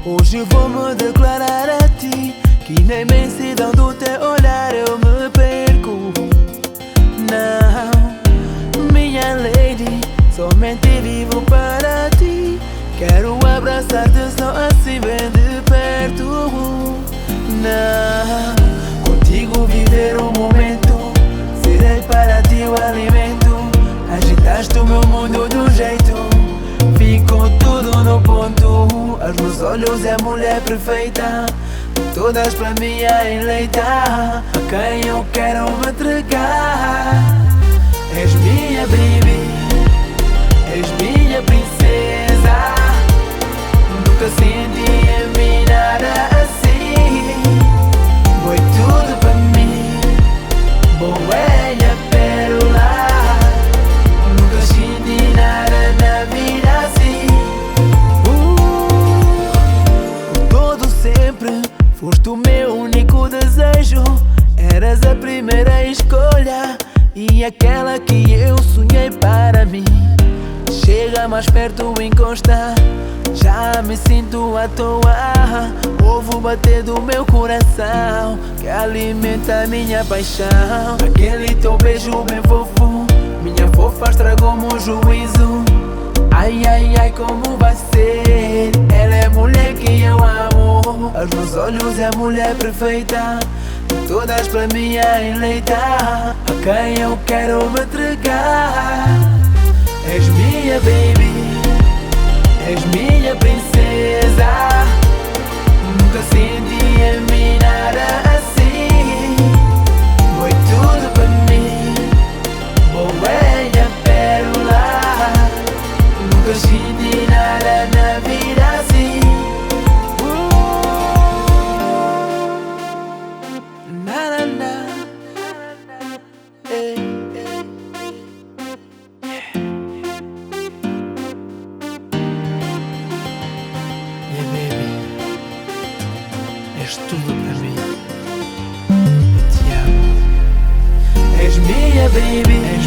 Hoje vou me declarar a ti que na imensidão do teu olhar eu me perco. Não, minha lady, somente vivo para ti. Quero abraçar-te só assim bem de perto. Não, contigo viver um momento, serei para ti o alimento. Agitaste o meu mundo de um jeito, ficou tudo no ponto. Aos meus olhos é a mulher perfeita, todas para mim é eleita, a quem eu quero me entregar. És minha baby, és minha princesa. Nunca senti em mim nada assim. Foi tudo para mim, boa é a pérola. Nunca senti nada na vida assim. Foste o meu único desejo, eras a primeira escolha e aquela que eu sonhei para mim. Chega mais perto, encosta, já me sinto à toa. Ouvo bater do meu coração, que alimenta a minha paixão. Aquele teu beijo bem fofo, minha fofa estragou-me o juízo. Ai, ai, ai, como vai ser? Ela é a mulher que eu amo. Aos meus olhos é a mulher perfeita, todas para mim é eleita, a quem eu quero me entregar. És minha baby, és minha princesa. Nunca senti em mim nada assim. Foi tudo para mim, boa é a pérola. Nunca senti nada na vida assim. Na, na, na. Ei, ei. Yeah, baby, és tudo para mim. Eu te amo. És minha baby.